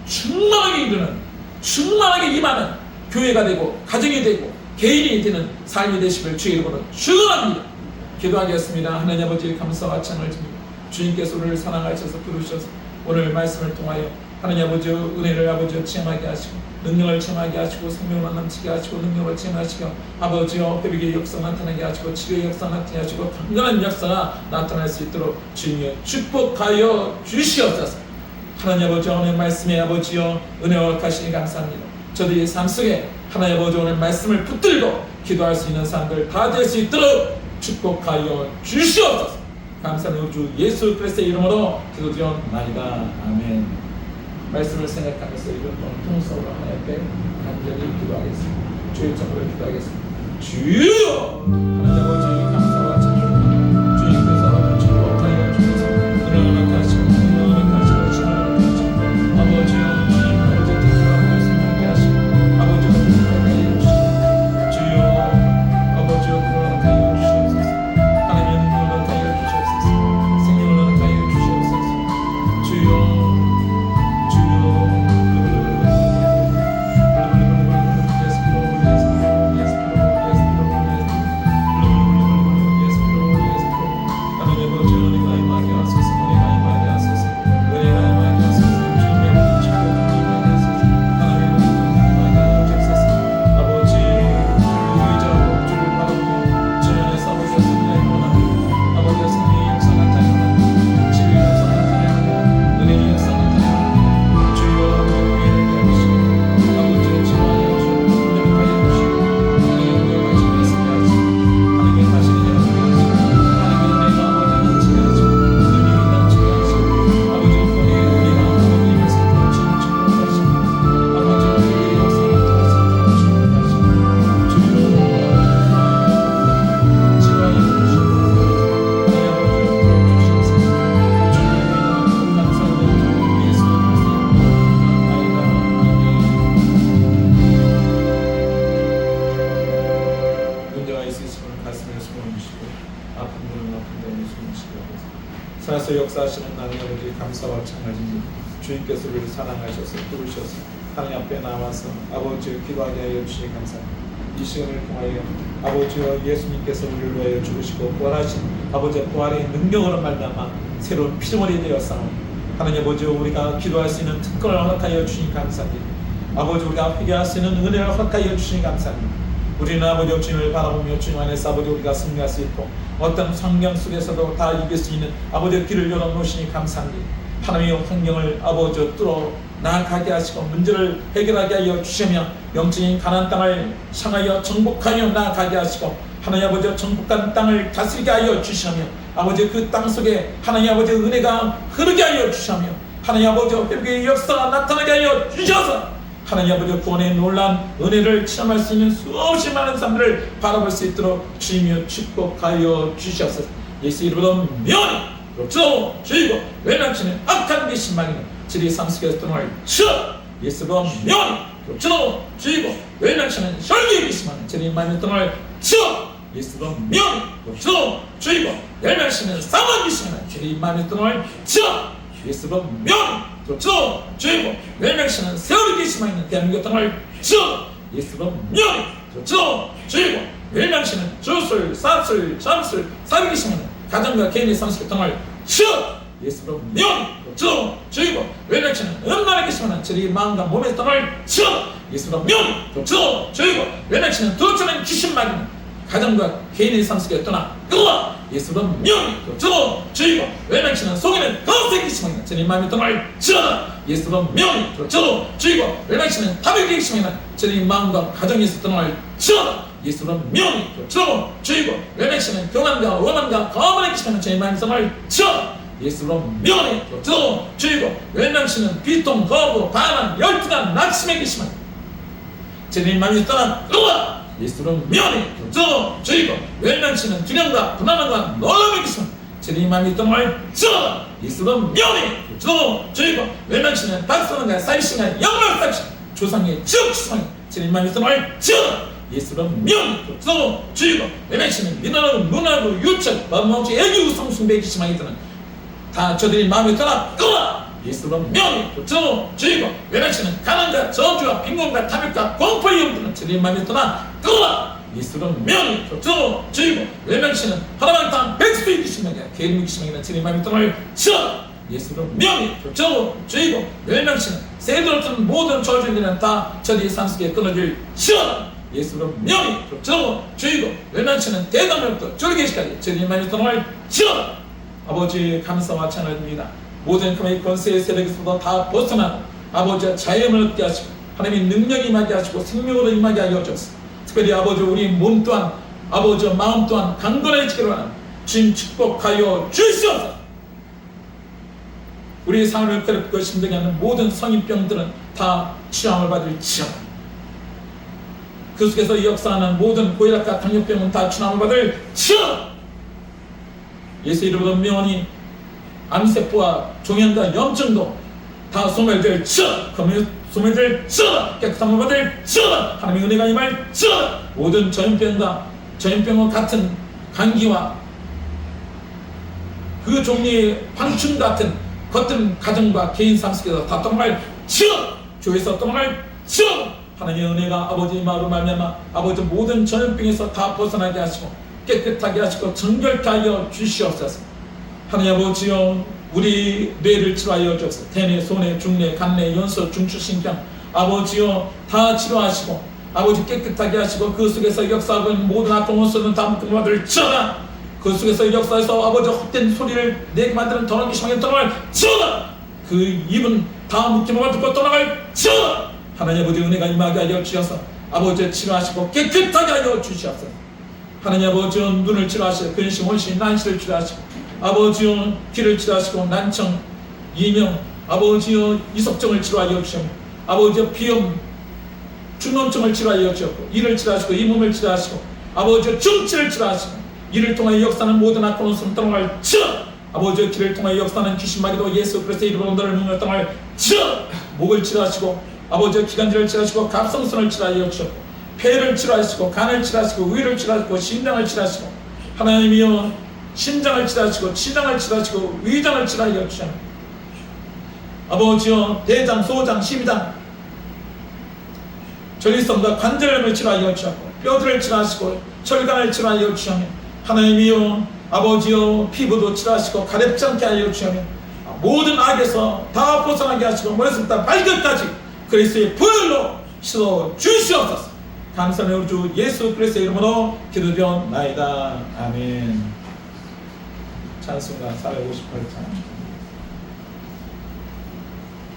충만하게 이루는, 충만하게 임하는 교회가 되고 가정이 되고 개인이 되는 삶이 되시길 주의 이름으로 축원합니다. 기도하겠습니다. 하나님 아버지 감사와 찬양을 드립니다. 주님께서 우리를 사랑하셔서 부르셔서 오늘 말씀을 통하여 하나님 아버지 은혜를 아버지 체험하게 하시고 능력을 체험하게 하시고 생명을 넘치게 하시고 능력을 체험하시고 아버지여 회복의 역사 나타나게 하시고 치료의 역사 나타나게 하시고 강건한 역사가 나타날 수 있도록 주님의 축복하여 주시옵소서. 하나님 아버지 오늘 말씀에 아버지여 은혜와 가시니 감사합니다. 저들의 삶 속에 하나님 아버지 오늘 말씀을 붙들고 기도할 수 있는 사람들 다 될 수 있도록 축복하여 주시옵소서. 감사합니다. 우리 주 예수 그리스도의 이름으로 기도드리옵나이다. 아멘. 말씀을 생각하면서 이번 통성으로 하나님 앞에 간절히 기도하겠습니다. 주의 점으로 기도하겠습니다. 주여 하나님 아버지 감사와 찬양 주님께서 축복하여 주셔서 은혜를 하시고 능력을 하시고 신을 하시고 아버지여 주님 아버지 특별하고 성령케 하시고 아버지여 축복하여 주시고 주여 아버지여 그러나 하여 주시옵소서 하나님의 능력을 하여 주시옵소서 생명을 하여 주시옵소서 주여 살아서 역사하시는 하나님 아버지 감사와 찬양합니다. 주님께서 우리를 사랑하셔서 부르셔서 하나님 앞에 나와서 아버지 기도하게 하여 주시니 감사합니다. 이 시간을 통하여 아버지와 예수님께서 우리를 위하여 죽으시고 부활하신 아버지의 부활의 능력으로 말미암아 새로운 피조물이 되었사오니 하나님 아버지 우리가 기도할 수 있는 특권을 허락하여 주시니 감사합니다. 아버지 우리가 회개할 수 있는 은혜를 허락하여 주시니 감사합니다. 우리는 아버지 주님을 바라보며 주님 안에서 아버지 우리가 승리할 수 있고 어떤 환경 속에서도 다 이길 수 있는 아버지의 길을 열어놓으시니 감사합니다. 하나님의 환경을 아버지 뚫어 나아가게 하시고 문제를 해결하게 하여 주시며 영적인 가나안 땅을 향하여 정복하여 나아가게 하시고 하나님 아버지 정복한 땅을 다스리게 하여 주시며 아버지 그 땅 속에 하나님 아버지 은혜가 흐르게 하여 주시며 하나님 아버지 회복의 역사가 나타나게 하여 주셔서 하나님 아버지 구원의 놀라운 은혜를 체험할 수 있는 수없이 많은 사람들을 바라볼 수 있도록 주이며 축복하여 주시옵소서. 예수 이름으로 면이 그렇죠 주이고 외면치는 악한 계신망이는 지리 삼스케 등을 쳐 예수로 면이 그렇죠 주이고 외면치는 혈기 계신망이는 지리 만일 등을 쳐 예수로 면이 그렇죠 주이고 외면치는 사망 계신망이는 지리 만일 등을 쳐 예수로 면이 그렇죠 주이고 외면치는 세월이 계시만 있는 대한민국 땅을 쳐 예수로 면이 그렇죠 주이고 외면치는 주술 사술 잠술 사비 계시만 있는 가정과 개인의 삼스케 땅을 쳐 예수로 면이 그렇죠 주이고 외면치는 음란에 계시만 있는 저리 마음과 몸의 땅을 쳐 예수로 면이 그렇죠 주이고 외면치는 도처는 귀신막이는 가정과 개인의 삼스케 떠나 끌어 예수로 명이 그렇죠 주이고 외면치는 속에는 거센 기심이나 저리 마음의 땅을 쳐 예수로 명이 그렇죠 주이고 외면치는 타백의 기심이나 저리 마음과 가정에 있었던 땅을 쳐 예수로 명이 그렇죠 주이고 외면치는 교만과 원한과 거만의 기심이나 저리 마음의 땅을 쳐 예수로 명이 그렇죠 주이고 외면치는 비통 거부 반한 열등한 낙심의 기심이나 저리 마음의 땅을 끌어 예수로 면이 그렇죠 주이고 외면치는 두려움과 불안함과 놀람의 기심 저리 마음의 땅을 쳐 예수로 면이 그렇죠 주이고 외면치는 박수는가 사이신가 영광 사이신 조상의 지옥 지상이 저리 마음의 땅을 쳐 예수로 면이 그렇죠 주이고 외면치는 민원하고 문화하고 유책 마음없이 애교 성숭배의 기심하게 드는 다 저들이 마음에 떠나 끌어 예수로 명이 그렇죠 주이고 외면치는 가난과 저주와 빈곤과 탐욕과 공포의 영들은 저들이 마음에 떠나 끌어 예수로 명이 그렇죠 주이고 외면치는 허락한 땅 백수의 기심하게 개인의 기심하게는 저들이 마음에 떠날 쳐 예수로 명이 그렇죠 주이고 외면치는 새들었던 모든 저주들은 다 저들이 산속에 끊어질 쳐 예수로 명이 그렇죠 주이고 외면치는 대담력도 졸개시까지 저들이 마음에 떠날 쳐 아버지 감사와 찬양합니다. 모든 금의 권세의 세력에서도 다 벗어나고 아버지의 자유를 얻게 하시고 하나님의 능력이 임하게 하시고 생명으로 임하게 하여 주옵소서. 특별히 아버지 우리 몸 또한 아버지의 마음 또한 강건해지기를 원하는 주님 축복하여 주시옵소서. 우리 삶을 괴롭고 힘들게 하는 모든 성인병들은 다 치유함을 받을지어다. 그 속에서 역사하는 모든 고혈압과 당뇨병은 다 주남을 받을 예수 이름으로 명하니 암세포와 종양과 염증도 다 소멸될 소멸될 깨끗함을 받을 하나님의 은혜가 임할 모든 전염병과 같은 감기와 그 종류의 방충 같은 것들은 가정과 개인 삶 속에서 다 떠나갈 교회에서 떠나갈 하나님의 은혜가 아버지의 마음으로 말미암아 아버지 모든 전염병에서 다 벗어나게 하시고 깨끗하게 하시고 정결케 하여 주시옵소서. 하나님 아버지여 우리 뇌를 치료하여 주옵소서. 대뇌, 소뇌, 중뇌, 간뇌, 연소, 중추, 신경 아버지여 다 치료하시고 아버지 깨끗하게 하시고 그 속에서 역사하고 있는 모든 아픈 원수는 다 묶음을 받을 그 속에서 역사에서 아버지 헛된 소리를 내게 만드는 더러운 기심하게 떠나갈 그 입은 다 묶임을 받고 떠나갈 하나님 아버지 은혜가 임하게 하여 주셔서 아버지 치료하시고 깨끗하게 하여 주시옵소서. 하나님 아버지 눈을 치료하시고 근심, 혼신, 난시를 치료하시고 아버지여 귀를 치료하시고 난청, 이명 아버지여 이석증을 치료하여 주시고 아버지여 비염, 중농증을 치료하여 주셨고 이를 치료하시고 이 몸을 치료하시고 아버지여 중치를 치료하시고 이를 통하여 역사하는 모든 악한 원수는 떠나갈 아버지의 길을 통하여 역사하는 귀신마귀도 예수 그리스도의 이름으로 너를 능력 떠나갈 목을 치료하시고 아버지의 기관지를 치료하시고 갑성선을 치료하여 주셨고 폐를 치료하시고 간을 치료하시고 위를 치료하시고 심장을 치료하시고 하나님이여 심장을 치료하시고 치장을 치료하시고 위장을 치료하여 주셨고 아버지여 대장, 소장, 심장 전립선과 관절염을 치료하여 주셨고 뼈들을 치료하시고 혈관을 치료하여 주셨고 하나님이여 아버지여 피부도 치료하시고 가렵지 않게 하여 주시며 모든 악에서 다 벗어나게 하시고 머리부터 발끝까지 그리스도의 보혈로 씻어 주시옵소서. 감사하며 우리 주 예수 그리스도의 이름으로 기도드렸나이다. 아멘. 찬송가 458장